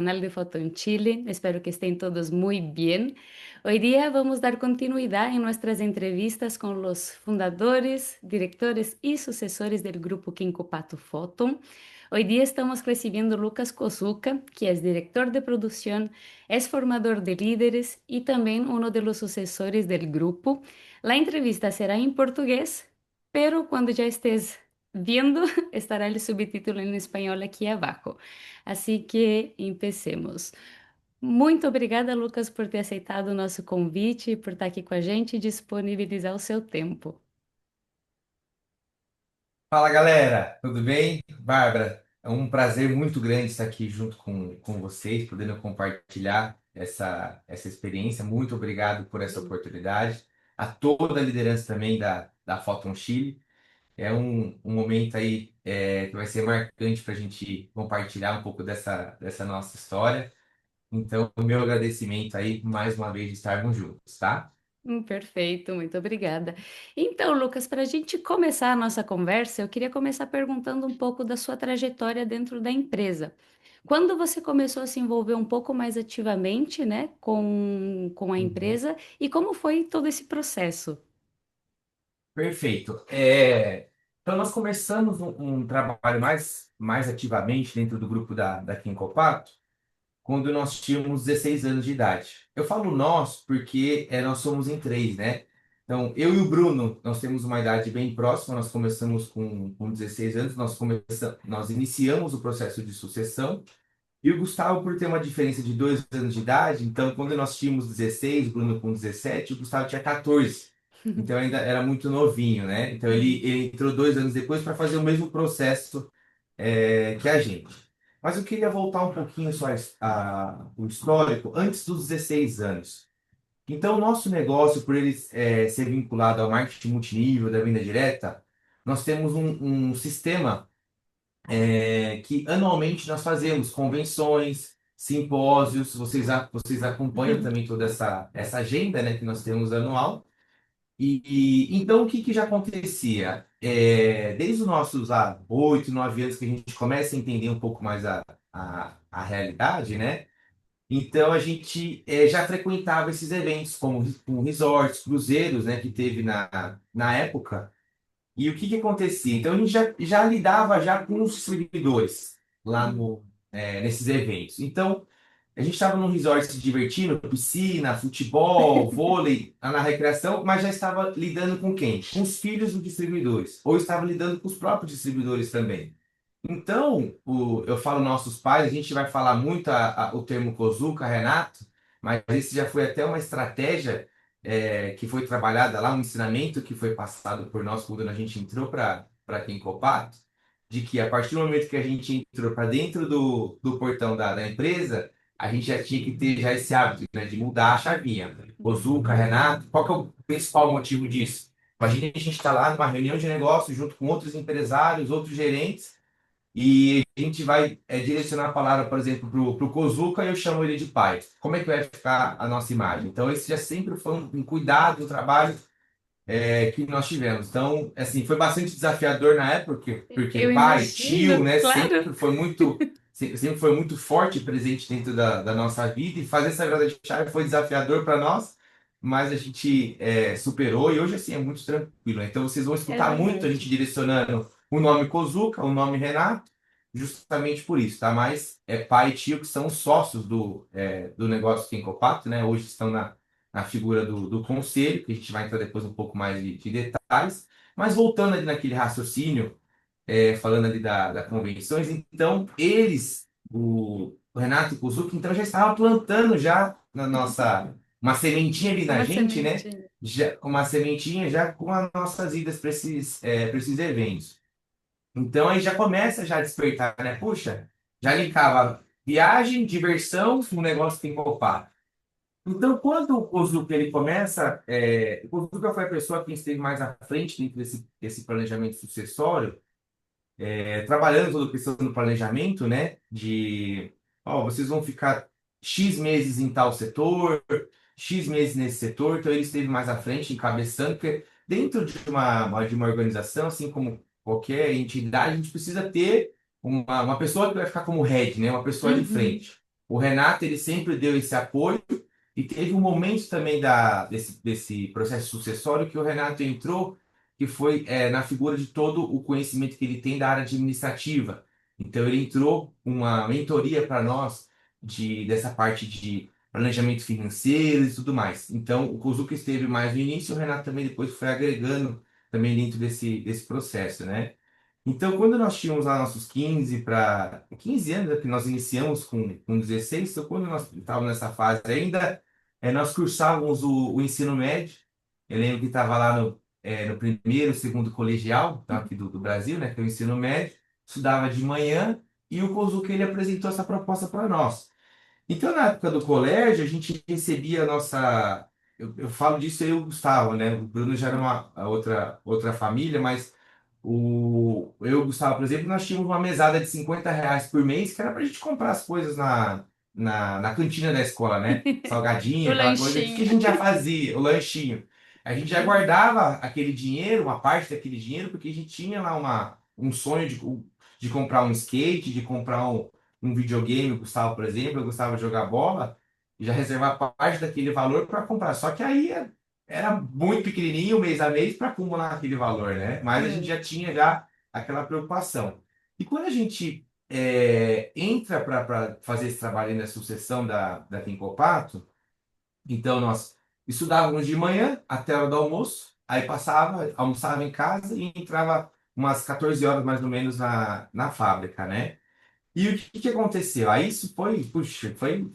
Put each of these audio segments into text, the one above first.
canal de Photon Chile. Espero que estén todos muy bien. Hoy día vamos a dar continuidad en nuestras entrevistas con los fundadores, directores y sucesores del grupo Quinco Pato Photon. Hoy día estamos recibiendo Lucas Kozuka, que es director de producción, es formador de líderes y también uno de los sucesores del grupo. La entrevista será en portugués, pero cuando ya estés viendo, estará el subtítulo en espanhol aqui abaixo. Assim que empecemos. Muito obrigada, Lucas, por ter aceitado o nosso convite, por estar aqui com a gente e disponibilizar o seu tempo. Fala galera, tudo bem? Bárbara, é um prazer muito grande estar aqui junto com vocês, podendo compartilhar essa experiência. Muito obrigado por essa oportunidade. A toda a liderança também da Photon Chile. É um momento aí que vai ser marcante para a gente compartilhar um pouco dessa nossa história. Então, o meu agradecimento aí, mais uma vez, de estarmos juntos, tá? Perfeito, muito obrigada. Então, Lucas, para a gente começar a nossa conversa, eu queria começar perguntando um pouco da sua trajetória dentro da empresa. Quando você começou a se envolver um pouco mais ativamente, né, com a Uhum. empresa e como foi todo esse processo? Perfeito. Então, nós começamos um trabalho mais ativamente dentro do grupo da Quincopato quando nós tínhamos 16 anos de idade. Eu falo nós porque nós somos em três, né? Então, eu e o Bruno, nós temos uma idade bem próxima, nós começamos com 16 anos, nós iniciamos o processo de sucessão, e o Gustavo, por ter uma diferença de 2 anos de idade, então quando nós tínhamos 16, o Bruno com 17, o Gustavo tinha 14. Então ainda era muito novinho, né? Então ele entrou 2 anos depois para fazer o mesmo processo que a gente. Mas eu queria voltar um pouquinho só o histórico antes dos 16 anos. Então, o nosso negócio, por ele ser vinculado ao marketing multinível da venda direta, nós temos um sistema que anualmente nós fazemos convenções, simpósios, vocês acompanham também toda essa agenda, né, que nós temos anual. Então, o que, que já acontecia? Desde os nossos 8, 9 anos que a gente começa a entender um pouco mais a realidade, né? Então, a gente já frequentava esses eventos, como com resorts, cruzeiros, né, que teve na época. E o que que acontecia? Então a gente já lidava já com os distribuidores lá nesses eventos. Então a gente estava num resort se divertindo, piscina, futebol, vôlei, lá na recreação, mas já estava lidando com quem? Com os filhos dos distribuidores, ou estava lidando com os próprios distribuidores também. Então, eu falo nossos pais, a gente vai falar muito o termo Kozuka, Renato, mas esse já foi até uma estratégia que foi trabalhada lá, um ensinamento que foi passado por nós quando a gente entrou para Kenkopato, de que a partir do momento que a gente entrou para dentro do portão da empresa, a gente já tinha que ter já esse hábito, né, de mudar a chavinha. Kozuka, Renato, qual que é o principal motivo disso? Imagina a gente está lá numa reunião de negócio junto com outros empresários, outros gerentes, e a gente vai direcionar a palavra, por exemplo, para o Kozuka e eu chamo ele de pai. Como é que vai ficar a nossa imagem? Então, esse já sempre foi um cuidado, um trabalho que nós tivemos. Então, assim, foi bastante desafiador na época, porque Eu pai, imagino, tio, né, claro. sempre foi muito forte presente dentro da nossa vida, e fazer essa virada de chave foi desafiador para nós, mas a gente superou e hoje, assim, é muito tranquilo, né? Então, vocês vão É escutar muito a verdade. gente direcionando o nome Kozuka, o nome Renato, justamente por isso, tá? Mas pai e tio que são os sócios do negócio Kenkopato, né? Hoje estão na figura do conselho, que a gente vai entrar depois um pouco mais de detalhes. Mas voltando ali naquele raciocínio, falando ali das convenções, então eles, o Renato e o Kuzuki, então já estavam plantando já na nossa, uma sementinha ali na Uma gente, né? sementinha. Já, uma sementinha já com as nossas idas para esses eventos. Então aí já começa já a despertar, né? Puxa, já linkava viagem, diversão, um negócio tem que ocupar. Então, quando o Kozuka ele começa, o Kozuka foi a pessoa que esteve mais à frente dentro desse planejamento sucessório, trabalhando toda a questão do planejamento, né? Ó, vocês vão ficar X meses em tal setor, X meses nesse setor, então ele esteve mais à frente, encabeçando, porque dentro de uma organização, assim como qualquer entidade, a gente precisa ter uma pessoa que vai ficar como head, né? Uma pessoa de Uhum. frente. o Renato ele sempre deu esse apoio e teve um momento também desse processo sucessório que o Renato entrou, que foi na figura de todo o conhecimento que ele tem da área administrativa. Então ele entrou uma mentoria para nós dessa parte de planejamento financeiro e tudo mais. Então o Kozuki esteve mais no início, o Renato também depois foi agregando também dentro desse processo, né? Então, quando nós tínhamos lá nossos 15 anos, né, que nós iniciamos com 16, então quando nós estávamos nessa fase ainda, nós cursávamos o ensino médio. Eu lembro que estava lá no primeiro, segundo colegial, então aqui do Brasil, né, que é o ensino médio, estudava de manhã e o Kozuki ele apresentou essa proposta para nós. Então, na época do colégio, a gente recebia a nossa. Eu falo disso eu e o Gustavo, né? O Bruno já era uma a outra família, mas eu e o Gustavo, por exemplo, nós tínhamos uma mesada de R$ 50 por mês, que era para a gente comprar as coisas na cantina da escola, né? O Salgadinho, aquela coisa. O que que lanchinho. a gente já fazia? O lanchinho. A gente já guardava aquele dinheiro, uma parte daquele dinheiro, porque a gente tinha lá um sonho de comprar um skate, de comprar um videogame, o Gustavo, por exemplo, eu gostava de jogar bola, e já reservar parte daquele valor para comprar. Só que aí era muito pequenininho, mês a mês, para acumular aquele valor, né? Mas a gente É. já tinha já aquela preocupação. E quando a gente entra para fazer esse trabalho aí na sucessão da Quincopato, então nós estudávamos de manhã até a hora do almoço, aí passava, almoçava em casa e entrava umas 14 horas mais ou menos na fábrica, né? E o que que aconteceu? Aí isso foi, puxa, foi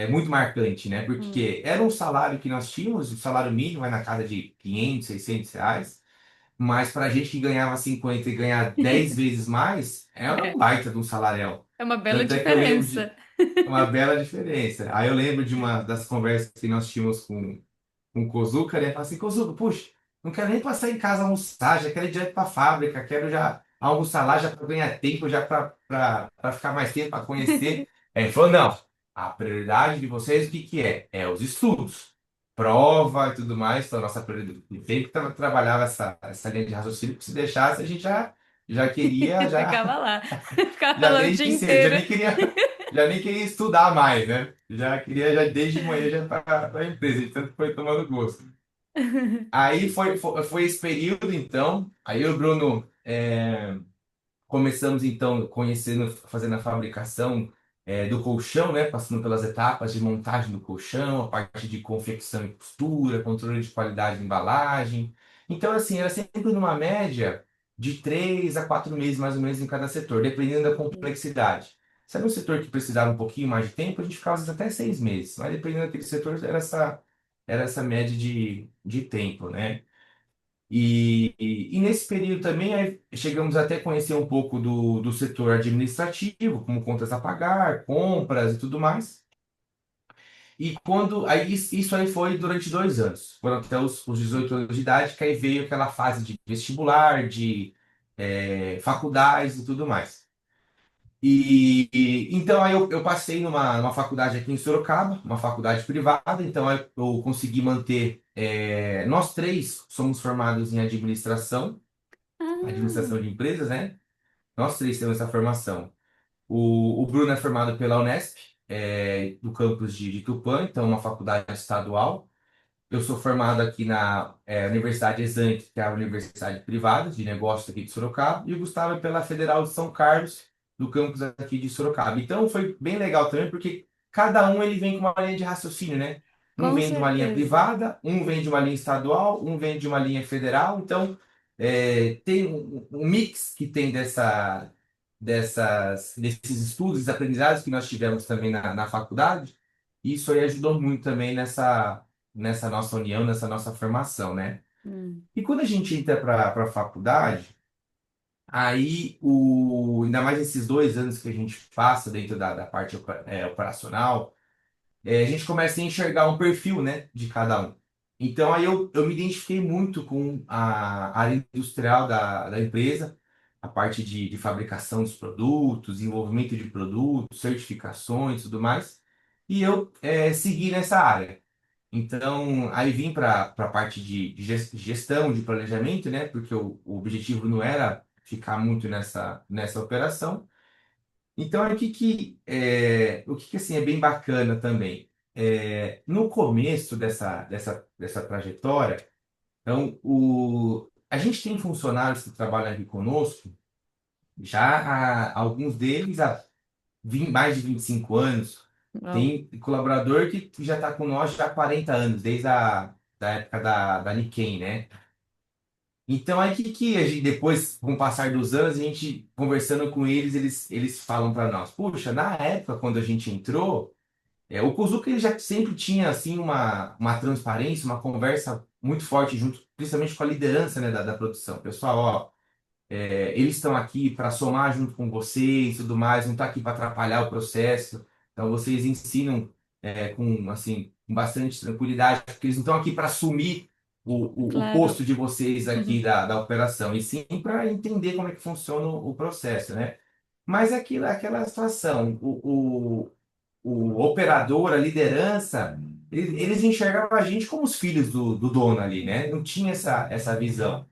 muito marcante, né? Hum. Porque era um salário que nós tínhamos, o salário mínimo é na casa de R$ 500, R$ 600, mas para a gente que ganhava 50 e ganhar 10 vezes mais, era um É, baita de um salarião. é uma bela Tanto é que eu lembro diferença. de uma bela diferença. Aí eu lembro de uma das conversas que nós tínhamos com o Kozuka, ele fala assim, Kozuka, puxa, não quero nem passar em casa almoçar, já quero ir direto para a fábrica, quero já almoçar lá, já para ganhar tempo, já para ficar mais tempo, para conhecer. Aí ele falou, não, a prioridade de vocês o que que é? É os estudos, prova e tudo mais, então a nossa prioridade. E sempre trabalhava essa linha de raciocínio, que se deixasse a gente já queria, Ficava lá. Ficava já lá o dia desde cedo, inteiro. já nem queria estudar mais, né? Já queria já desde manhã já para a empresa, de tanto que foi tomando gosto. Aí foi esse período, então. Aí o Bruno começamos então conhecendo, fazendo a fabricação do colchão, né? Passando pelas etapas de montagem do colchão, a parte de confecção e costura, controle de qualidade de embalagem. Então, assim, era sempre numa média de 3 a 4 meses, mais ou menos, em cada setor, dependendo da complexidade. Se era um setor que precisava um pouquinho mais de tempo, a gente ficava às vezes, até 6 meses. Mas dependendo daquele setor, era essa média de tempo, né? E nesse período também aí chegamos até a conhecer um pouco do setor administrativo, como contas a pagar, compras e tudo mais. E quando aí isso aí foi durante 2 anos, foram até os 18 anos de idade, que aí veio aquela fase de vestibular, de faculdades e tudo mais. Então aí eu passei numa faculdade aqui em Sorocaba, uma faculdade privada, então aí eu consegui manter. Nós três somos formados em administração Ah, de empresas, né? Nós três temos essa formação. O Bruno é formado pela Unesp, do campus de Tupã, então uma faculdade estadual. Eu sou formado aqui na Universidade Exante, que é a universidade privada de negócios aqui de Sorocaba, e o Gustavo é pela Federal de São Carlos, do campus aqui de Sorocaba. Então foi bem legal também, porque cada um ele vem com uma linha de raciocínio, né? Um com vem de uma linha certeza. privada, um vem de uma linha estadual, um vem de uma linha federal. Então tem um mix que tem desses estudos, aprendizados que nós tivemos também na faculdade. E isso aí ajudou muito também nessa nossa união, nessa nossa formação, né? Hum. E quando a gente entra para a faculdade, aí ainda mais esses 2 anos que a gente passa dentro da parte operacional, a gente começa a enxergar um perfil, né, de cada um. Então aí eu me identifiquei muito com a área industrial da empresa, a parte de fabricação dos produtos, desenvolvimento de produtos, certificações e tudo mais. E eu segui nessa área. Então, aí vim para a parte de gestão, de planejamento, né? Porque o objetivo não era ficar muito nessa operação. Então, o que assim, é bem bacana também? No começo dessa trajetória, então, a gente tem funcionários que trabalham aqui conosco, já alguns deles há mais de 25 anos. Uau, Tem colaborador que já está com nós já há 40 anos, desde da época da Nikkei, né? Então, aí que a gente, depois, com o passar dos anos, a gente conversando com eles, eles falam para nós: puxa, na época, quando a gente entrou, o Kozuka ele já sempre tinha assim uma transparência, uma conversa muito forte junto, principalmente com a liderança, né, da produção. Pessoal, ó, eles estão aqui para somar junto com vocês e tudo mais, não está aqui para atrapalhar o processo. Então, vocês ensinam com, assim, com bastante tranquilidade, porque eles não estão aqui para assumir o claro. posto de vocês aqui da operação, e sim para entender como é que funciona o processo, né? Mas aquela situação, o operador, a liderança, eles enxergavam a gente como os filhos do dono ali, né? Não tinha essa visão.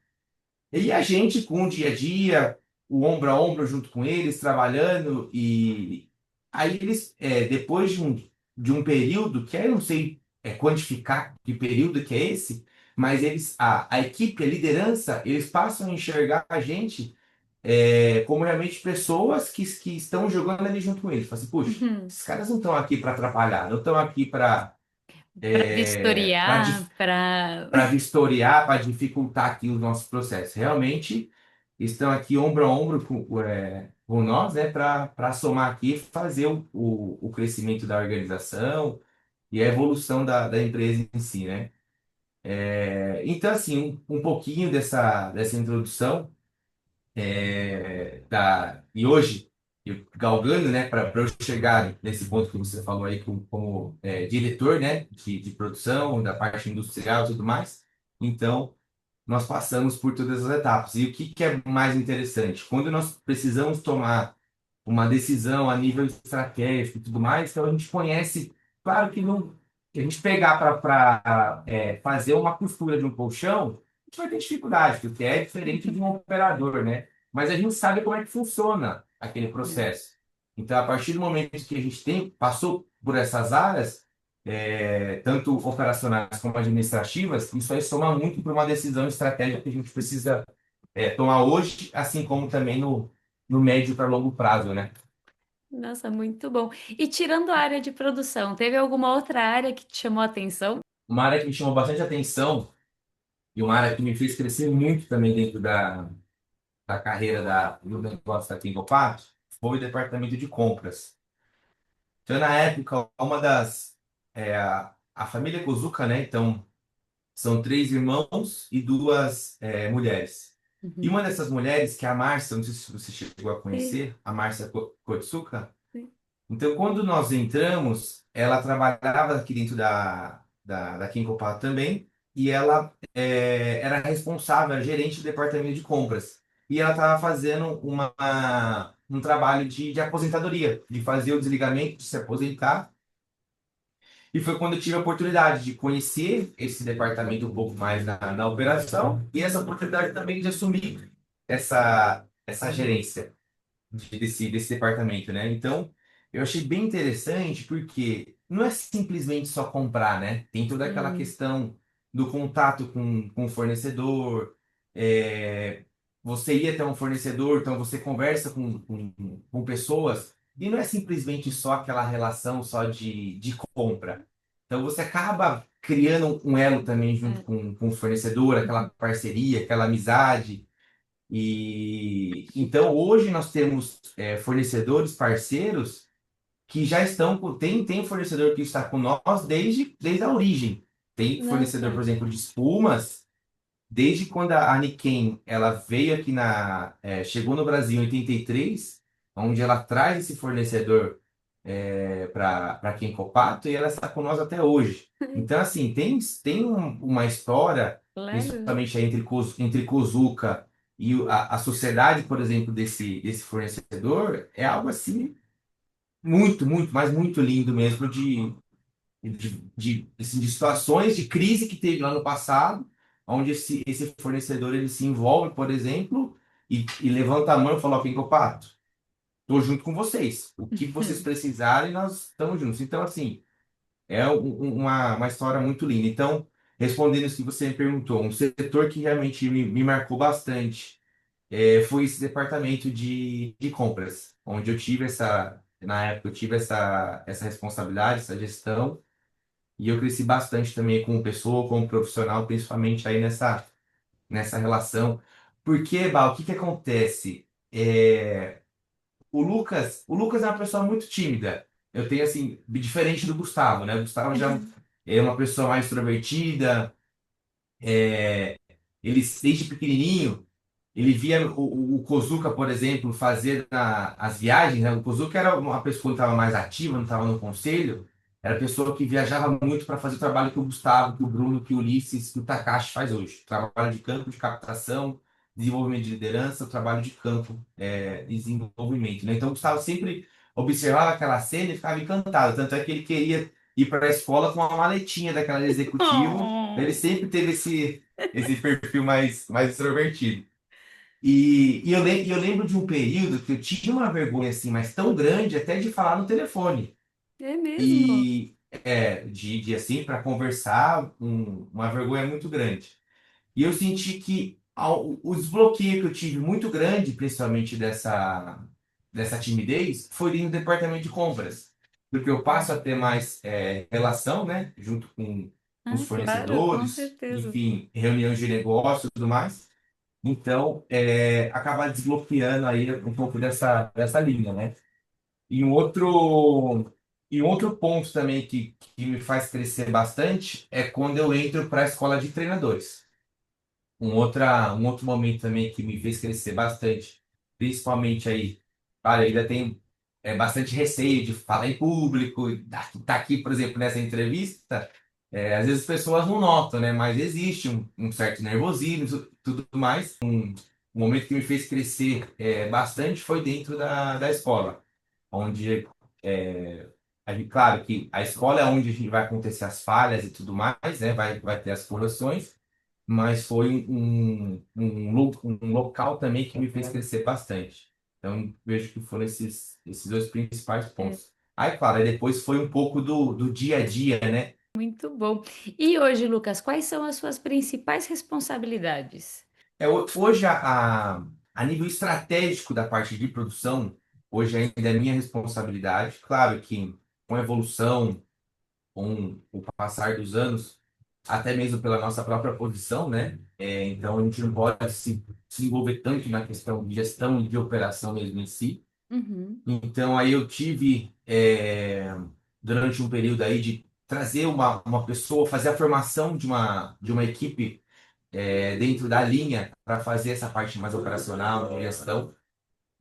E a gente, com o dia a dia, o ombro a ombro junto com eles, trabalhando, e aí eles, depois de um período, que aí eu não sei quantificar que período que é esse, mas a equipe, a liderança, eles passam a enxergar a gente como realmente pessoas que estão jogando ali junto com eles. Fala assim, puxa, Uhum. esses caras não estão aqui para atrapalhar, não estão aqui para Para vistoriar, para. para vistoriar, para dificultar aqui os nossos processos. Realmente estão aqui ombro a ombro com nós, né, para somar aqui e fazer o crescimento da organização e a evolução da empresa em si, né? Então, assim, um pouquinho dessa introdução e hoje, galgando, né, para eu chegar nesse ponto que você falou aí como diretor, né, de produção, da parte industrial e tudo mais. Então, nós passamos por todas as etapas. E o que é mais interessante? Quando nós precisamos tomar uma decisão a nível estratégico e tudo mais, então a gente conhece, claro que não, que a gente pegar para fazer uma costura de um colchão, a gente vai ter dificuldade, porque é diferente de um operador, né? Mas a gente sabe como é que funciona aquele processo. Então, a partir do momento que a gente passou por essas áreas, tanto operacionais como administrativas, isso aí soma muito para uma decisão estratégica que a gente precisa tomar hoje, assim como também no médio para longo prazo, né? Nossa, muito bom. E tirando a área de produção, teve alguma outra área que te chamou a atenção? Uma área que me chamou bastante atenção e uma área que me fez crescer muito também dentro da carreira do negócio da Tingo Pato foi o departamento de compras. Então, na época, a família Kozuka, né? Então, são três irmãos e duas mulheres. E Uhum. uma dessas mulheres, que é a Márcia, não sei se você chegou a Sim, conhecer, a Márcia Kotsuka. sim. Então, quando nós entramos, ela trabalhava aqui dentro da Kinkopa também, e ela era responsável, era gerente do departamento de compras. E ela estava fazendo um trabalho de aposentadoria, de fazer o desligamento, de se aposentar. E foi quando eu tive a oportunidade de conhecer esse departamento um pouco mais na operação, e essa oportunidade também de assumir essa gerência desse departamento, né? Então, eu achei bem interessante porque não é simplesmente só comprar, né? Tem toda aquela Hum, questão do contato com o fornecedor. é, Você ir até um fornecedor, então você conversa com pessoas e não é simplesmente só aquela relação só de compra. Então, você acaba criando um elo também junto é. com o fornecedor, aquela Uhum. parceria, aquela amizade. E então hoje nós temos fornecedores parceiros que já estão tem fornecedor que está com nós desde a origem. Tem fornecedor, por Nossa. exemplo, de espumas, desde quando a Niken ela veio aqui chegou no Brasil em 83, onde ela traz esse fornecedor para Kenkopato e ela está com nós até hoje. Então, assim, tem uma história, Claro. principalmente aí entre Kozuka e a sociedade, por exemplo, desse fornecedor, é algo assim muito, muito, mas muito lindo mesmo assim, de situações de crise que teve lá no passado, onde esse fornecedor ele se envolve, por exemplo, e levanta a mão e fala, ó, Kenkopato, tô junto com vocês. O que vocês precisarem, nós estamos juntos. Então, assim, é uma história muito linda. Então, respondendo isso que você me perguntou, um setor que realmente me marcou bastante foi esse departamento de compras, onde eu tive na época, eu tive essa responsabilidade, essa gestão, e eu cresci bastante também como pessoa, como profissional, principalmente aí nessa relação. Porque, Bal, o que que acontece? O Lucas é uma pessoa muito tímida. Eu tenho, assim, diferente do Gustavo, né? O Gustavo já é uma pessoa mais extrovertida, ele, desde pequenininho, ele via o Kozuka, por exemplo, fazer as viagens, né? O Kozuka era uma pessoa que estava mais ativa, não estava no conselho, era a pessoa que viajava muito para fazer o trabalho que o Gustavo, que o Bruno, que o Ulisses, que o Takashi faz hoje. Trabalho de campo, de captação, desenvolvimento de liderança, trabalho de campo, desenvolvimento, né? Então o Gustavo sempre observava aquela cena e ficava encantado. Tanto é que ele queria ir para a escola com uma maletinha daquela de executivo. Ele Oh, sempre teve esse perfil mais extrovertido. E eu lembro de um período que eu tinha uma vergonha assim, mas tão grande até de falar no telefone. é mesmo? E de assim, para conversar, uma vergonha muito grande. E eu senti que o desbloqueio que eu tive muito grande, principalmente dessa timidez, foi no departamento de compras. Porque eu passo a ter mais relação, né, junto com os Ah, claro, com fornecedores, certeza. enfim, reuniões de negócio e tudo mais. Então, acaba desbloqueando aí um pouco dessa linha, né? E um outro ponto também que me faz crescer bastante é quando eu entro para a escola de treinadores. Um outro momento também que me fez crescer bastante, principalmente aí, olha, ainda tem bastante receio de falar em público, tá aqui, por exemplo, nessa entrevista, às vezes as pessoas não notam, né? Mas existe um certo nervosismo, tudo mais. O momento que me fez crescer bastante foi dentro da escola, onde, claro que a escola é onde a gente vai acontecer as falhas e tudo mais, né? Vai ter as correções, mas foi um local também que me fez crescer bastante. Então, vejo que foram esses dois principais É pontos. Aí, claro, aí depois foi um pouco do dia a dia, né? muito bom. E hoje, Lucas, quais são as suas principais responsabilidades? Hoje, a nível estratégico da parte de produção, hoje ainda é minha responsabilidade. Claro que com a evolução, com o passar dos anos, até mesmo pela nossa própria posição, né? Então, a gente não pode se envolver tanto na questão de gestão e de operação mesmo em si. Uhum. Então, aí eu tive, durante um período aí, de trazer uma pessoa, fazer a formação de uma equipe dentro da linha para fazer essa parte mais operacional, de gestão.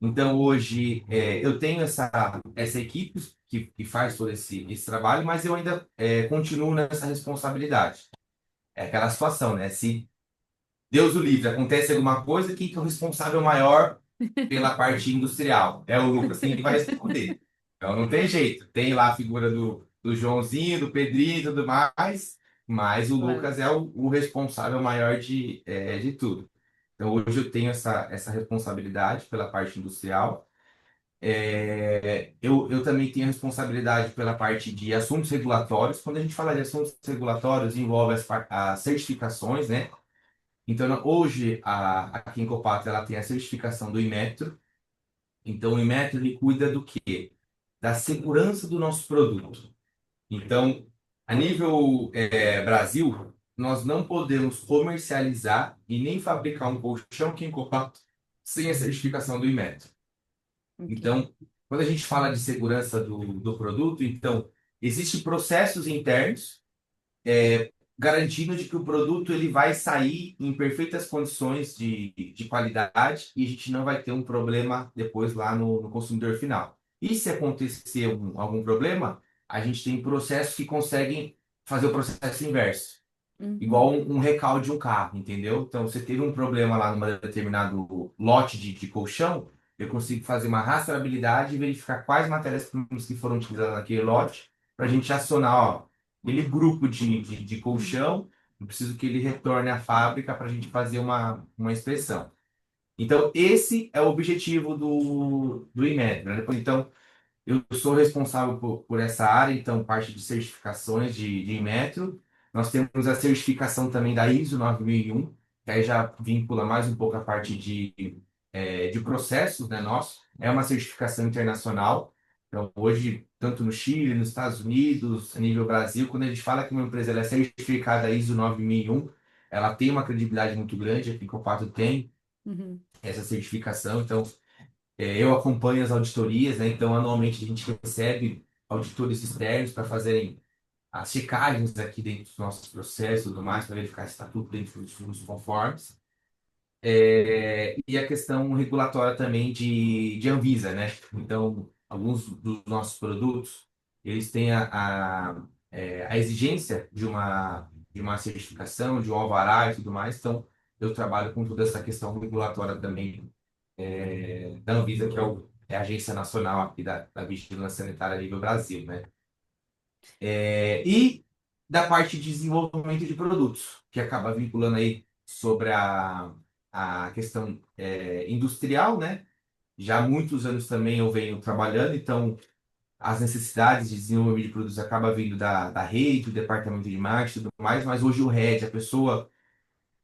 Então, hoje, eu tenho essa equipe que faz todo esse trabalho, mas eu ainda continuo nessa responsabilidade. É aquela situação, né? Se Deus o livre, acontece alguma coisa, quem que é o responsável maior pela parte industrial? É o Lucas, quem que vai responder? Então, não tem jeito. Tem lá a figura do Joãozinho, do Pedrinho e tudo mais, mas o Claro. Lucas é o responsável maior de tudo. Então, hoje eu tenho essa responsabilidade pela parte industrial. Eu também tenho responsabilidade pela parte de assuntos regulatórios. Quando a gente fala de assuntos regulatórios, envolve as certificações, né? Então, hoje, a Kinkopatra, ela tem a certificação do Inmetro. Então, o Inmetro, ele cuida do quê? Da segurança do nosso produto. Então, a nível Brasil, nós não podemos comercializar e nem fabricar um colchão Kinkopatra sem a certificação do Inmetro. Ok. Então, quando a gente fala de segurança do produto, então, existem processos internos garantindo de que o produto ele vai sair em perfeitas condições de qualidade e a gente não vai ter um problema depois lá no consumidor final. E se acontecer algum problema, a gente tem processos que conseguem fazer o processo inverso. Igual Uhum. um recall de um carro, entendeu? Então, você teve um problema lá num determinado lote de colchão, eu consigo fazer uma rastreabilidade e verificar quais matérias-primas que foram utilizadas naquele lote, para a gente acionar, ó, aquele grupo de colchão, eu preciso que ele retorne à fábrica para a gente fazer uma inspeção. Então, esse é o objetivo do Inmetro, né? Então, eu sou responsável por essa área, então, parte de certificações de Inmetro. Nós temos a certificação também da ISO 9001, que aí já vincula mais um pouco a parte de processos, né, nosso. É uma certificação internacional. Então, hoje, tanto no Chile, nos Estados Unidos, a nível Brasil, quando a gente fala que uma empresa ela é certificada ISO 9001, ela tem uma credibilidade muito grande, a Picopato tem Uhum. essa certificação. Então, eu acompanho as auditorias, né? Então, anualmente a gente recebe auditores externos para fazerem as checagens aqui dentro dos nossos processos e tudo mais, para verificar se está tudo dentro dos conformes. E a questão regulatória também de Anvisa, né? Então, alguns dos nossos produtos, eles têm a exigência de uma certificação, de um alvará e tudo mais. Então, eu trabalho com toda essa questão regulatória também da Anvisa, que é a Agência Nacional aqui da Vigilância Sanitária a nível Brasil, né? E da parte de desenvolvimento de produtos, que acaba vinculando aí sobre a questão industrial, né? Já há muitos anos também eu venho trabalhando, então as necessidades de desenvolvimento de produtos acaba vindo da rede, do departamento de marketing e tudo mais, mas hoje o head, a pessoa,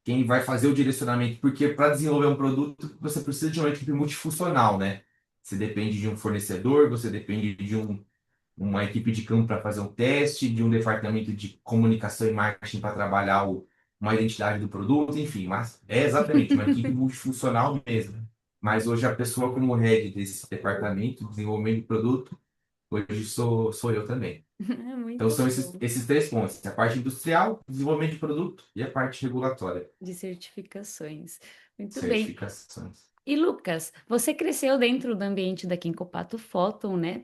quem vai fazer o direcionamento, porque para desenvolver um produto você precisa de uma equipe multifuncional, né? Você depende de um fornecedor, você depende de uma equipe de campo para fazer um teste, de um departamento de comunicação e marketing para trabalhar uma identidade do produto, enfim, mas é exatamente uma equipe multifuncional mesmo. Mas hoje a pessoa como head desse departamento, desenvolvimento de produto, hoje sou eu também. É Então muito são esses, bom. esses três pontos: a parte industrial, desenvolvimento de produto e a parte regulatória, De certificações. Muito bem. certificações. E Lucas, você cresceu dentro do ambiente da Quincopato Photon, né?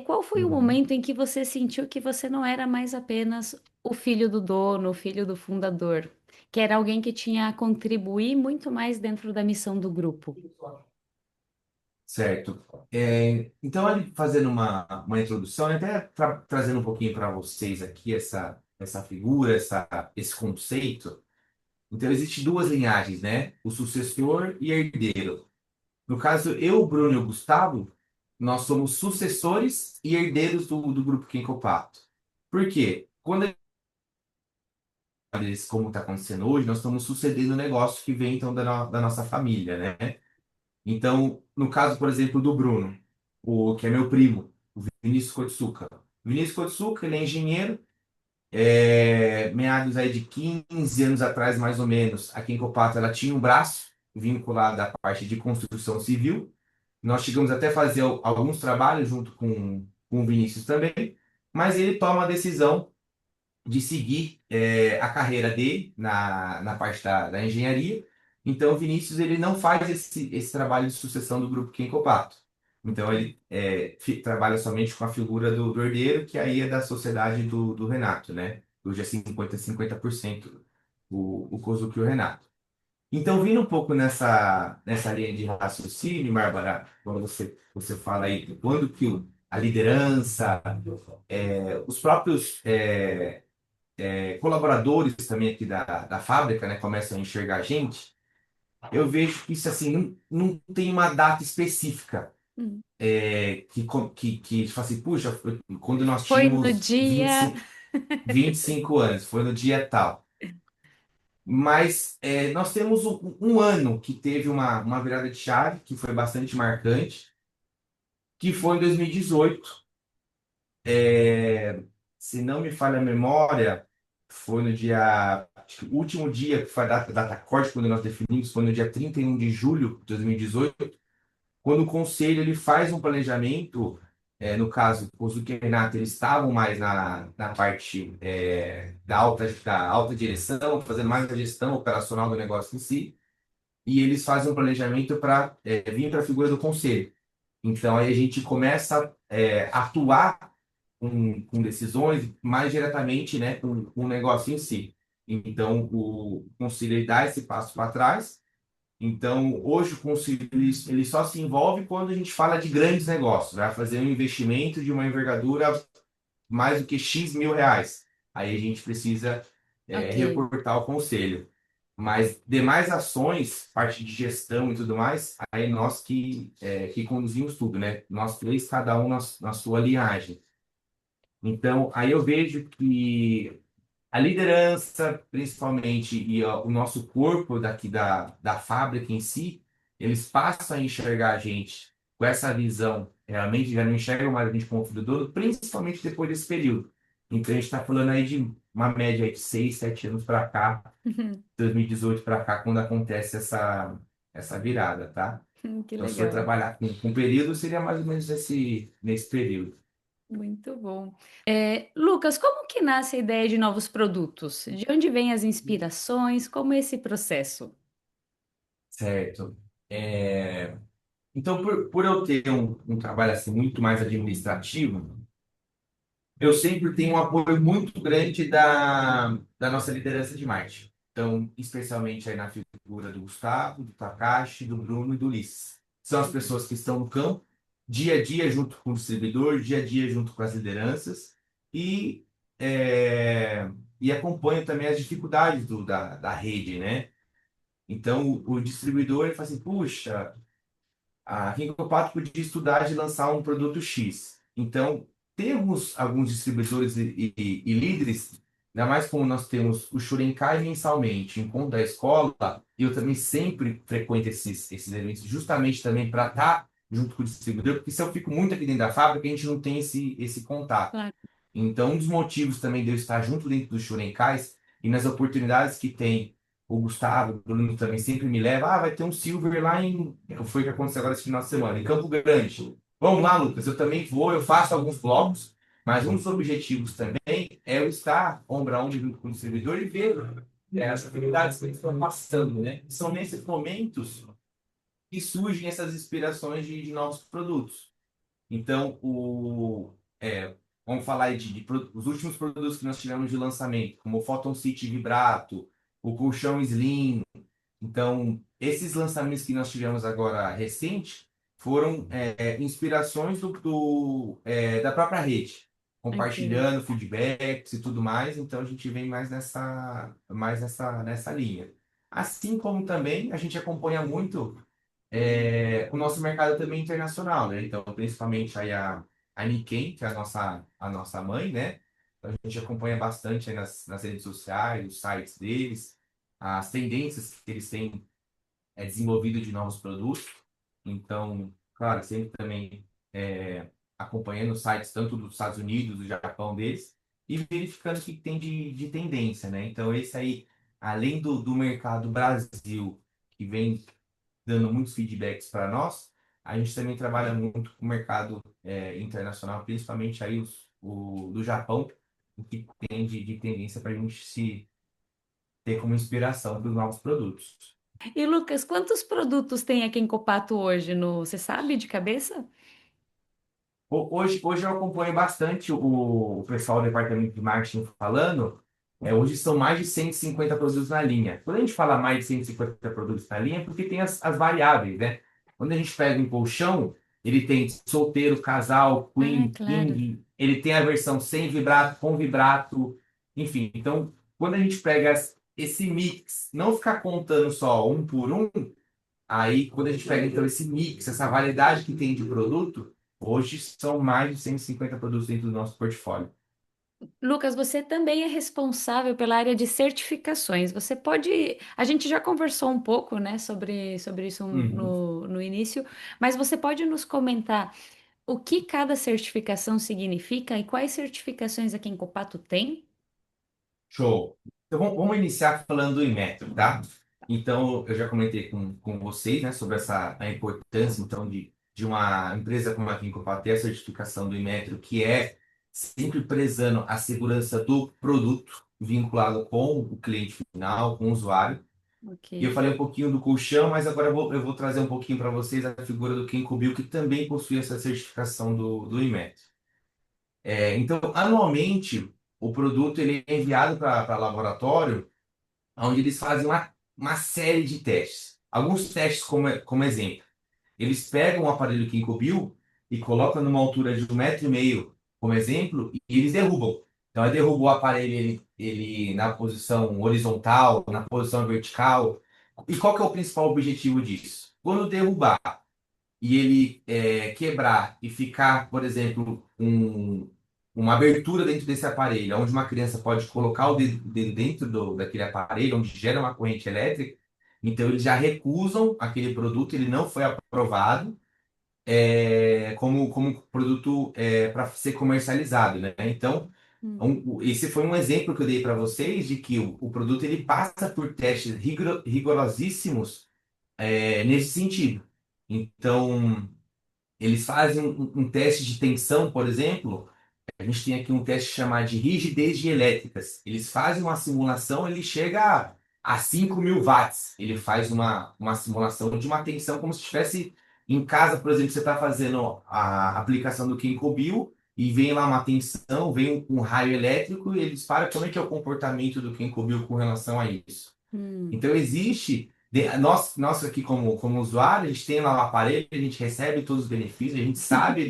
Qual foi o Uhum. momento em que você sentiu que você não era mais apenas o filho do dono, o filho do fundador, que era alguém que tinha a contribuir muito mais dentro da missão do grupo? Certo. Então, ali fazendo uma introdução, e até trazendo um pouquinho para vocês aqui essa figura, esse conceito. Então, existem duas linhagens, né? O sucessor e herdeiro. No caso, eu, o Bruno e o Gustavo, nós somos sucessores e herdeiros do grupo Kenkopato. Por quê? Quando eles, como está acontecendo hoje, nós estamos sucedendo um negócio que vem então da nossa família, né? Então, no caso, por exemplo, do Bruno, que é meu primo, o Vinícius Kotsuka. O Vinícius Kotsuka, ele é engenheiro, meados aí de 15 anos atrás, mais ou menos, aqui em Copata, ela tinha um braço vinculado à parte de construção civil. Nós chegamos até a fazer alguns trabalhos junto com o Vinícius também, mas ele toma a decisão de seguir a carreira dele na parte da engenharia. Então, o Vinícius ele não faz esse trabalho de sucessão do grupo Kenkopato. Então, ele trabalha somente com a figura do herdeiro, que aí é da sociedade do Renato, né? Hoje é 50-50% o Kozuki e o Renato. Então, vindo um pouco nessa linha de raciocínio, Bárbara, quando você fala aí, quando que a liderança, os próprios colaboradores também aqui da fábrica, né, começam a enxergar a gente, eu vejo que isso assim não tem uma data específica Hum. que fala assim, puxa, quando nós Foi no tínhamos dia. 25 anos, foi no dia tal. Mas nós temos um ano que teve uma virada de chave, que foi bastante marcante, que foi em 2018. Se não me falha a memória, foi no dia. Acho que o último dia que foi a data corte, quando nós definimos, foi no dia 31 de julho de 2018, quando o conselho ele faz um planejamento. No caso, os do Renato, eles estavam mais na parte da alta direção, fazendo mais a gestão operacional do negócio em si, e eles fazem um planejamento para vir para a figura do conselho. Então, aí a gente começa a atuar com decisões mais diretamente, né, com o negócio em si. Então, o conselho ele dá esse passo para trás. Então, hoje o conselho ele só se envolve quando a gente fala de grandes negócios, vai fazer um investimento de uma envergadura mais do que X mil reais. Aí a gente precisa Ok. reportar ao conselho. Mas demais ações, parte de gestão e tudo mais, aí nós que conduzimos tudo, né? Nós três, cada um na sua linhagem. Então, aí eu vejo que a liderança, principalmente, e ó, o nosso corpo daqui da fábrica em si, eles passam a enxergar a gente com essa visão, realmente já não enxergam mais a gente como filho do dono, principalmente depois desse período. Então, a gente está falando aí de uma média aí de 6, 7 anos para cá, 2018 para cá, quando acontece essa virada, tá? Que Então, se for legal. trabalhar com período, seria mais ou menos nesse período. Muito bom. Lucas, como que nasce a ideia de novos produtos? De onde vêm as inspirações? Como é esse processo? Certo. Então, por eu ter um trabalho assim muito mais administrativo, eu sempre tenho um apoio muito grande da nossa liderança de marketing. Então, especialmente aí na figura do Gustavo, do Takashi, do Bruno e do Ulisses. São as pessoas que estão no campo, dia a dia junto com o distribuidor, dia a dia junto com as lideranças e, é, e acompanham também as dificuldades da rede, né? Então, o distribuidor ele fala assim, puxa, a Ringo Pato podia estudar de lançar um produto X. Então, temos alguns distribuidores e líderes, ainda mais como nós temos o Shurenkai mensalmente, encontro da escola, e eu também sempre frequento esses eventos, justamente também para estar junto com o distribuidor, porque se eu fico muito aqui dentro da fábrica, a gente não tem esse contato. Claro. Então, um dos motivos também de eu estar junto dentro dos Shurenkais e nas oportunidades que tem o Gustavo, o Bruno também sempre me leva, vai ter um Silver lá foi o que aconteceu agora esse final de semana, em Campo Grande. Vamos lá, Lucas, eu também vou, eu faço alguns blocos, mas um dos objetivos também é eu estar ombro a ombro junto com o distribuidor e ver as atividades que eles estão passando, né? São nesses momentos que surgem essas inspirações de novos produtos. Então, vamos falar aí os últimos produtos que nós tivemos de lançamento, como o Photon City Vibrato, o colchão Slim. Então, esses lançamentos que nós tivemos agora recente foram inspirações da própria rede, Ok. compartilhando feedbacks e tudo mais. Então, a gente vem mais nessa linha. Assim como também a gente acompanha muito o nosso mercado também internacional, né? Então, principalmente aí a Nikkei, que é a nossa mãe, né? Então, a gente acompanha bastante aí nas redes sociais, os sites deles, as tendências que eles têm desenvolvido de novos produtos. Então, claro, sempre também acompanhando os sites tanto dos Estados Unidos, do Japão deles, e verificando o que tem de tendência, né? Então, esse aí, além do mercado Brasil, que vem dando muitos feedbacks para nós, a gente também trabalha muito com o mercado internacional, principalmente aí o do Japão, o que tem de tendência para a gente se ter como inspiração para os novos produtos. E Lucas, quantos produtos tem aqui em Copato hoje? Você sabe de cabeça? Hoje eu acompanho bastante o pessoal do departamento de marketing falando. Hoje são mais de 150 produtos na linha. Quando a gente fala mais de 150 produtos na linha, é porque tem as variáveis, né? Quando a gente pega um colchão, ele tem solteiro, casal, Ah, queen, claro. king, ele tem a versão sem vibrato, com vibrato, enfim. Então, quando a gente pega esse mix, não ficar contando só um por um, aí, quando a gente pega então esse mix, essa variedade que tem de produto, hoje são mais de 150 produtos dentro do nosso portfólio. Lucas, você também é responsável pela área de certificações. Você pode. A gente já conversou um pouco, né, sobre isso Uhum. no início, mas você pode nos comentar o que cada certificação significa e quais certificações aqui em Copato tem? Show. Então, vamos iniciar falando do Inmetro, tá? Então, eu já comentei com vocês, né, sobre a importância, então, de uma empresa como a Vincopa ter a certificação do Inmetro, que é sempre prezando a segurança do produto vinculado com o cliente final, com o usuário. Ok, E eu falei um pouquinho do colchão, mas agora eu vou trazer um pouquinho para vocês a figura do Kenko Bill, que também possui essa certificação do Inmetro. Então, anualmente, o produto ele é enviado para laboratório, onde eles fazem uma série de testes. Alguns testes, como exemplo, eles pegam o aparelho Kenko Bill e colocam numa altura de 1,5 m, como exemplo, e eles derrubam. Então, aí derrubou o aparelho ele na posição horizontal, na posição vertical. E qual que é o principal objetivo disso? Quando derrubar e ele quebrar e ficar, por exemplo, uma abertura dentro desse aparelho, onde uma criança pode colocar o dedo dentro daquele aparelho, onde gera uma corrente elétrica, então eles já recusam aquele produto, ele não foi aprovado como produto para ser comercializado, né? Então, Hum, esse foi um exemplo que eu dei para vocês de que o produto ele passa por testes rigorosíssimos nesse sentido. Então, eles fazem um teste de tensão, por exemplo. A gente tem aqui um teste chamado de rigidez de elétricas. Eles fazem uma simulação, ele chega a 5.000 watts. Ele faz uma simulação de uma tensão como se estivesse em casa, por exemplo, você está fazendo a aplicação do Kenkobil e vem lá uma tensão, vem um raio elétrico e ele dispara como é que é o comportamento do Kenkobil com relação a isso. hum, Então, existe. Nós aqui, como usuário, a gente tem lá o aparelho, a gente recebe todos os benefícios, a gente sabe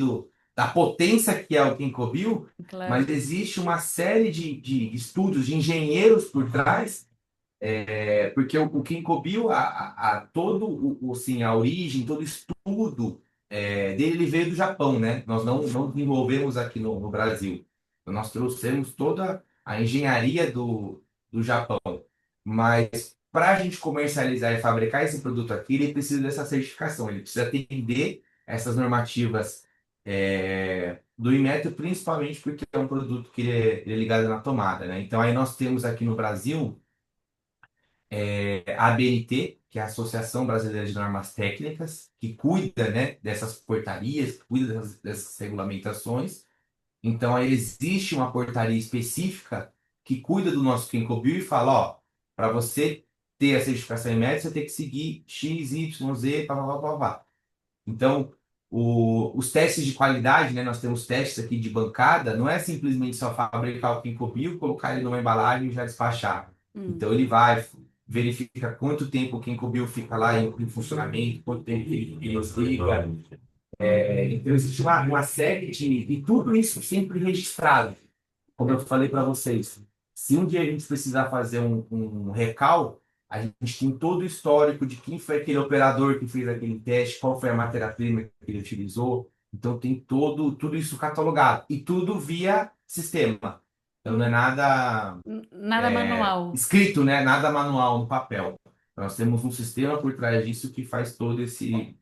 da potência que é o Ginkgo Bill, mas claro. existe uma série de estudos, de engenheiros por trás porque o Ginkgo biloba, todo assim, a origem, todo estudo dele ele veio do Japão, né? Nós não desenvolvemos aqui no Brasil. Então, nós trouxemos toda a engenharia do Japão. Mas para a gente comercializar e fabricar esse produto aqui, ele precisa dessa certificação, ele precisa atender essas normativas do Inmetro, principalmente porque é um produto que ele é ligado na tomada, né? Então aí nós temos aqui no Brasil a ABNT, que é a Associação Brasileira de Normas Técnicas, que cuida, né, dessas portarias, que cuida dessas regulamentações. Então, aí existe uma portaria específica que cuida do nosso Kenkobil e fala, ó, para você ter a certificação em médico, você tem que seguir X, Y, Z, pá, pá, pá, pá, pá. Então, os testes de qualidade, né, nós temos testes aqui de bancada, não é simplesmente só fabricar o Kenkobil, colocar ele numa embalagem e já despachar. Hum. Então, ele vai, verifica quanto tempo o Kenkobil fica lá em funcionamento, quanto tempo ele desliga. Então, existe uma série de tudo isso sempre registrado. Como eu falei para vocês, se um dia a gente precisar fazer um recal, a gente tem todo o histórico de quem foi aquele operador que fez aquele teste, qual foi a matéria-prima que ele utilizou. Então tem tudo isso catalogado e tudo via sistema. Então não é nada Nada manual. escrito, né? Nada manual no papel. Nós temos um sistema por trás disso que faz todo esse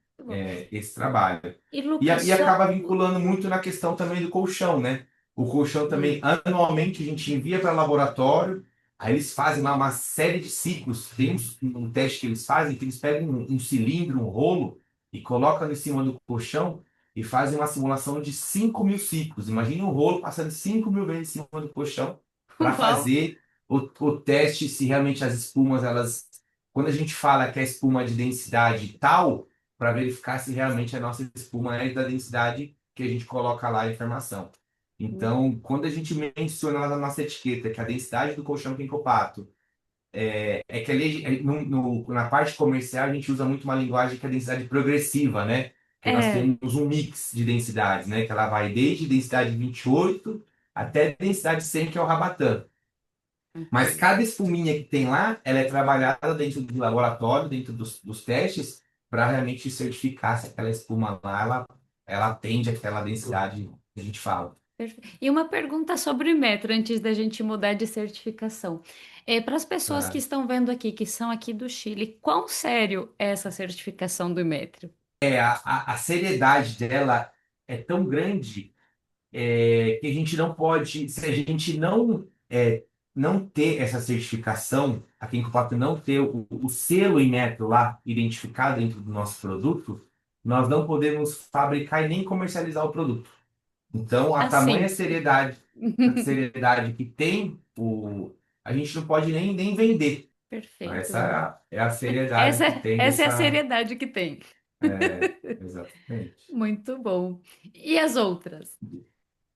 trabalho. E E, Lucas, e só. acaba vinculando muito na questão também do colchão, né? O colchão também, Hum. anualmente, a gente envia para laboratório, aí eles fazem lá uma série de ciclos. Tem um teste que eles fazem, que eles pegam um cilindro, um rolo, e colocam em cima do colchão e fazem uma simulação de 5.000 ciclos. Imagina um rolo passando 5.000 vezes em cima do colchão para Uau! fazer o teste se realmente as espumas, elas. Quando a gente fala que a espuma é de densidade tal, para verificar se realmente a nossa espuma é da densidade que a gente coloca lá a informação. Então, quando a gente menciona lá na nossa etiqueta que a densidade do colchão Kenkopato que ali, na parte comercial a gente usa muito uma linguagem que é a densidade progressiva, né? Que nós É. temos um mix de densidades, né? Que ela vai desde densidade 28 até densidade 100, que é o Rabatã. Mas Ok. cada espuminha que tem lá, ela é trabalhada dentro do laboratório, dentro dos testes, para realmente certificar se aquela espuma lá, ela atende aquela densidade que a gente fala. E uma pergunta sobre metro, antes da gente mudar de certificação. Para as pessoas que Tá? estão vendo aqui, que são aqui do Chile, quão sério é essa certificação do Imetro? A seriedade dela é tão grande que a gente não pode, se a gente não ter essa certificação, a Kenkopato não ter o selo Inmetro lá identificado dentro do nosso produto, nós não podemos fabricar e nem comercializar o produto. Então, a tamanha Assim. seriedade que tem, a gente não pode nem vender. Então, Perfeito. essa é a seriedade Essa, que tem essa é a dessa. seriedade que tem. Exatamente. Muito bom. E as outras?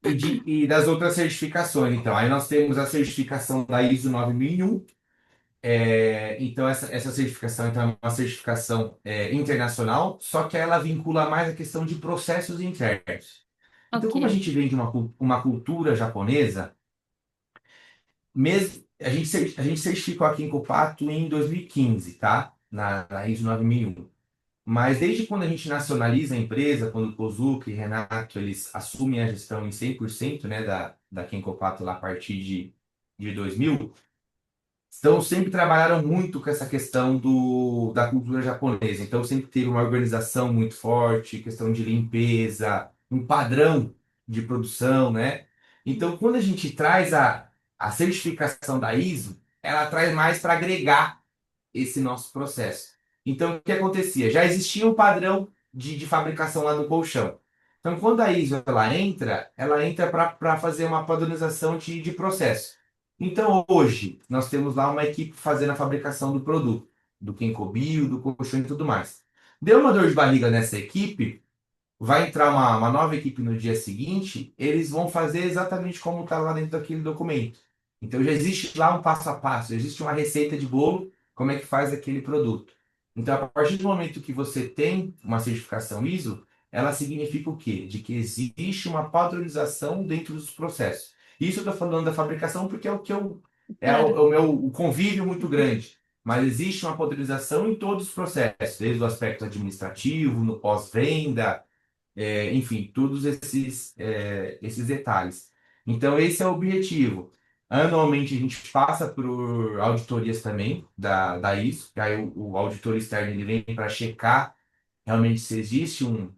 E das outras certificações, então, aí nós temos a certificação da ISO 9001. Então, essa certificação então, é uma certificação internacional, só que ela vincula mais a questão de processos internos. Então, Ok. como a gente vem de uma cultura japonesa, mesmo, a gente certificou aqui em Copato em 2015, tá? Na ISO 9001. Mas desde quando a gente nacionaliza a empresa, quando o Kozuki e Renato, eles assumem a gestão em 100%, né, da Kenkopato lá a partir de 2000, então sempre trabalharam muito com essa questão da cultura japonesa. Então sempre teve uma organização muito forte, questão de limpeza, um padrão de produção, né? Então quando a gente traz a certificação da ISO, ela traz mais para agregar esse nosso processo. Então, o que acontecia? Já existia um padrão de fabricação lá no colchão. Então, quando a ISO ela entra para fazer uma padronização de processo. Então, hoje, nós temos lá uma equipe fazendo a fabricação do produto, do Kenko-Bio, do colchão e tudo mais. Deu uma dor de barriga nessa equipe, vai entrar uma nova equipe no dia seguinte, eles vão fazer exatamente como está lá dentro daquele documento. Então já existe lá um passo a passo, existe uma receita de bolo, como é que faz aquele produto. Então, a partir do momento que você tem uma certificação ISO, ela significa o quê? De que existe uma padronização dentro dos processos. Isso eu estou falando da fabricação porque é o que Claro. é o meu o convívio muito grande. Mas existe uma padronização em todos os processos, desde o aspecto administrativo, no pós-venda, enfim, todos esses detalhes. Então, esse é o objetivo. Anualmente, a gente passa por auditorias também da ISO, que aí o auditor externo ele vem para checar realmente se existe um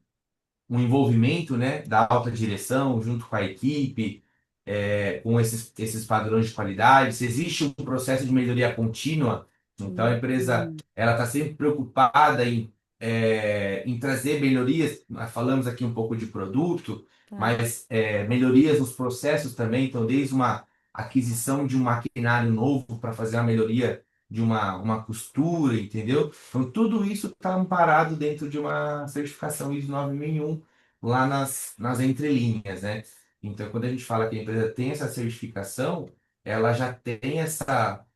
envolvimento, né, da alta direção junto com a equipe, com esses padrões de qualidade, se existe um processo de melhoria contínua. Então, a empresa Hum, ela está sempre preocupada em trazer melhorias. Nós falamos aqui um pouco de produto, tá. mas melhorias nos processos também. Então, desde uma aquisição de um maquinário novo para fazer a melhoria de uma costura, entendeu? Então, tudo isso está amparado dentro de uma certificação ISO 9001, lá nas entrelinhas, né? Então, quando a gente fala que a empresa tem essa certificação, ela já tem essa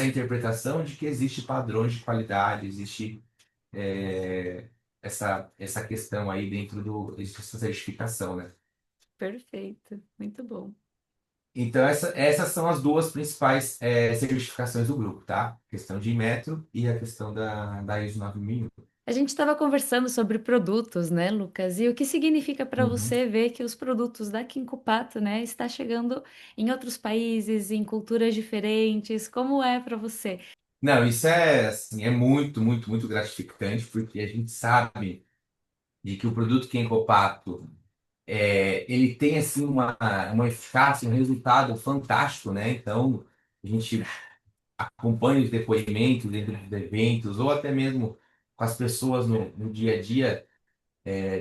interpretação de que existe padrões de qualidade, existe essa questão aí dentro existe essa certificação, né? Perfeito. Muito bom. Então, essas são as duas principais certificações do grupo, tá? Questão de metro e a questão da ISO 9001. A gente estava conversando sobre produtos, né, Lucas? E o que significa para Uhum. você ver que os produtos da Quincopato, né, está chegando em outros países, em culturas diferentes? Como é para você? Não, isso assim, é muito, muito, muito gratificante, porque a gente sabe de que o produto Kenkopato ele tem assim uma eficácia, um resultado fantástico, né? Então, a gente acompanha os depoimentos dentro dos eventos, ou até mesmo com as pessoas no dia a dia,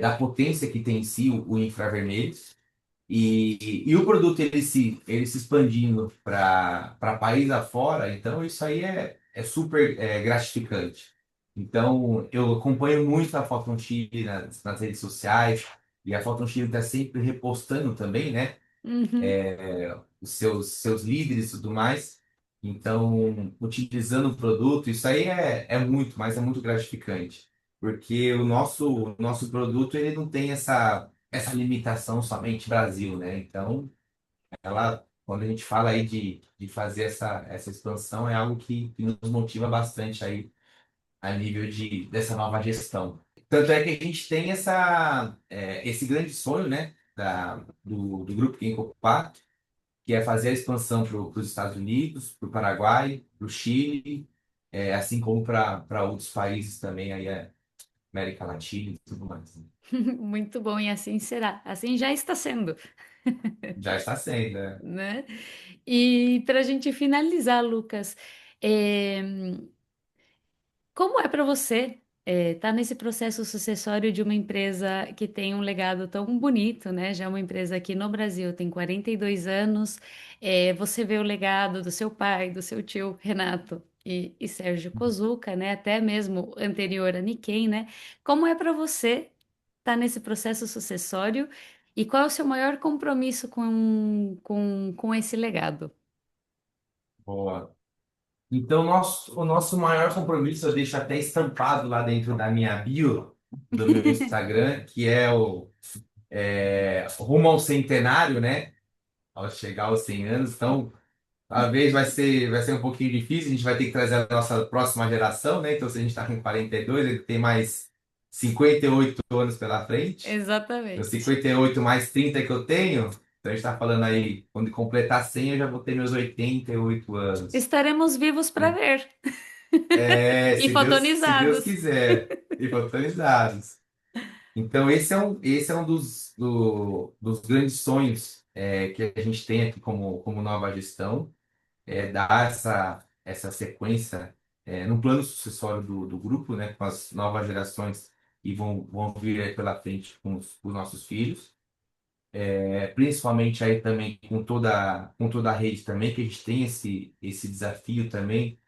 da potência que tem em si o infravermelho. E o produto ele se expandindo para país afora, então isso aí é super gratificante. Então, eu acompanho muito a Photon Chile nas redes sociais, e a Photon Chile está sempre repostando também, né? Uhum. Os seus líderes e tudo mais. Então, utilizando o produto, isso aí é muito, mas é muito gratificante. Porque o nosso produto ele não tem essa limitação somente Brasil, né? Então, quando a gente fala aí de fazer essa expansão, é algo que nos motiva bastante aí a nível dessa nova gestão. Tanto é que a gente tem esse grande sonho, né, do Grupo Ginkgo, que é fazer a expansão para os Estados Unidos, para o Paraguai, para o Chile, assim como para outros países também, aí, América Latina e tudo mais, né? Muito bom, e assim será. Assim já está sendo, Já está sendo, né? né? E para a gente finalizar, Lucas, é, como é para você estar nesse processo sucessório de uma empresa que tem um legado tão bonito, né? Já é uma empresa aqui no Brasil tem 42 anos. Você vê o legado do seu pai, do seu tio Renato e Sérgio Kozuka, né? Até mesmo anterior a Nikkei, né? Como é para você estar nesse processo sucessório e qual é o seu maior compromisso com esse legado? Boa. Então, o nosso maior compromisso, eu deixo até estampado lá dentro da minha bio, do meu Instagram, que é rumo ao centenário, né? Ao chegar aos 100 anos. Então, talvez vai ser um pouquinho difícil, a gente vai ter que trazer a nossa próxima geração, né? Então, se a gente está com 42, ele tem mais 58 anos pela frente. Então, Exatamente. 58 mais 30 que eu tenho, então a gente está falando aí, quando completar 100, eu já vou ter meus 88 anos. Estaremos vivos para ver É, e se Deus fotonizados. quiser, e fotonizados. Então, esse é um dos grandes sonhos que a gente tem aqui como nova gestão, dar essa sequência no plano sucessório do grupo, né, com as novas gerações que vão vir aí pela frente com os nossos filhos. Principalmente aí também com toda a rede também, que a gente tem esse desafio também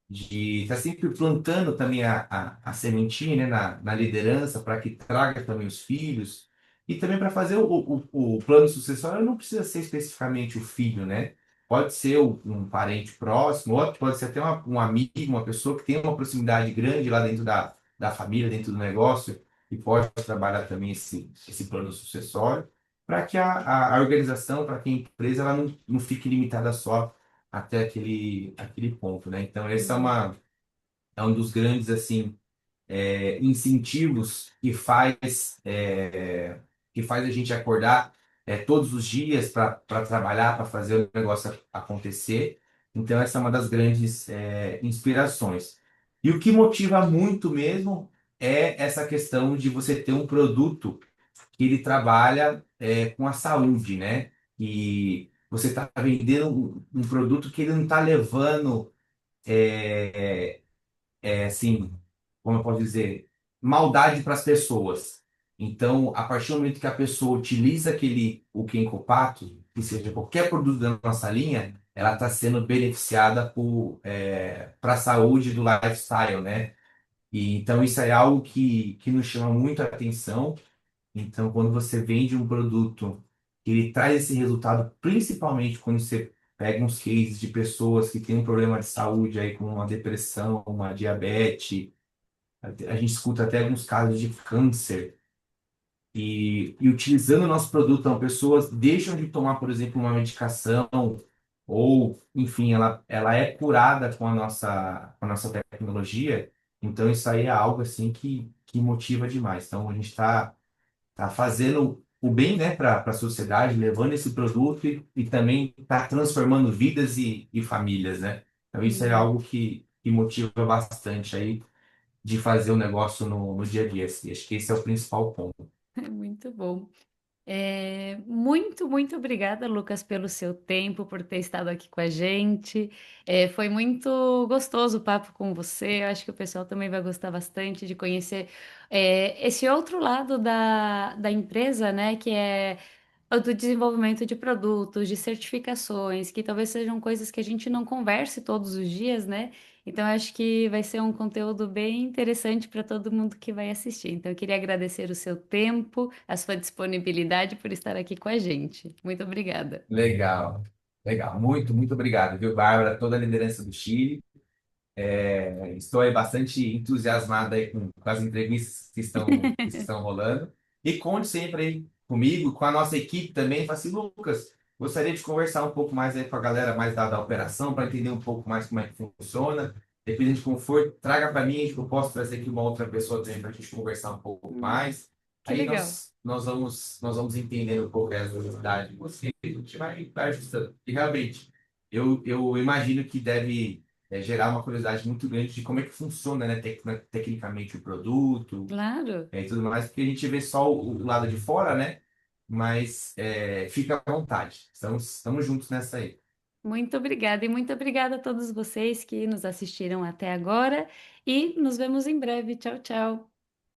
de estar sempre plantando também a sementinha, né, na liderança, para que traga também os filhos, e também para fazer o plano sucessório, não precisa ser especificamente o filho, né? Pode ser um parente próximo, ou pode ser até um amigo, uma pessoa que tem uma proximidade grande lá dentro da família, dentro do negócio, e pode trabalhar também esse plano sucessório, para que a organização, para que a empresa, ela não fique limitada só até aquele ponto, né? Então, esse Uhum. é um dos grandes, assim, incentivos que faz a gente acordar todos os dias para trabalhar, para fazer o negócio acontecer. Então, essa é uma das grandes inspirações. E o que motiva muito mesmo é essa questão de você ter um produto que ele trabalha com a saúde, né? E você está vendendo um produto que ele não está levando, assim, como eu posso dizer, maldade para as pessoas. Então, a partir do momento que a pessoa utiliza o Kenkopato, que seja qualquer produto da nossa linha, ela está sendo beneficiada para a saúde do lifestyle, né? E, então, isso é algo que nos chama muito a atenção. Então, quando você vende um produto que ele traz esse resultado, principalmente quando você pega uns cases de pessoas que têm um problema de saúde aí, como uma depressão, uma diabetes, a gente escuta até alguns casos de câncer, e utilizando o nosso produto, então, pessoas deixam de tomar, por exemplo, uma medicação, ou, enfim, ela é curada com a nossa tecnologia. Então, isso aí é algo assim que motiva demais. Então, a gente está fazendo o bem, né, para a sociedade, levando esse produto e também está transformando vidas e famílias, né? Então isso é Uhum. algo que motiva bastante aí de fazer o negócio no dia a dia. Assim. Acho que esse é o principal ponto. Muito bom. Muito, muito obrigada, Lucas, pelo seu tempo, por ter estado aqui com a gente. Foi muito gostoso o papo com você. Eu acho que o pessoal também vai gostar bastante de conhecer esse outro lado da empresa, né? Que é o do desenvolvimento de produtos, de certificações, que talvez sejam coisas que a gente não converse todos os dias, né? Então, eu acho que vai ser um conteúdo bem interessante para todo mundo que vai assistir. Então, eu queria agradecer o seu tempo, a sua disponibilidade por estar aqui com a gente. Muito obrigada. Legal, legal. Muito, muito obrigado, viu, Bárbara? Toda a liderança do Chile. Estou aí bastante entusiasmado aí com as entrevistas que estão rolando. E conte sempre aí comigo, com a nossa equipe também. Fala assim, Lucas, gostaria de conversar um pouco mais aí com a galera mais da operação, para entender um pouco mais como é que funciona. Dependendo de como for, traga para mim, que eu posso trazer aqui uma outra pessoa também para a gente conversar um pouco mais. Que Aí legal. nós vamos entendendo um pouco as necessidades de você e a gente vai ajustando. E realmente, eu imagino que deve gerar uma curiosidade muito grande de como é que funciona, né, tecnicamente o produto Claro. e tudo mais, porque a gente vê só o lado de fora, né? Mas fica à vontade. Estamos juntos nessa aí. Muito obrigada. E muito obrigada a todos vocês que nos assistiram até agora. E nos vemos em breve. Tchau, tchau.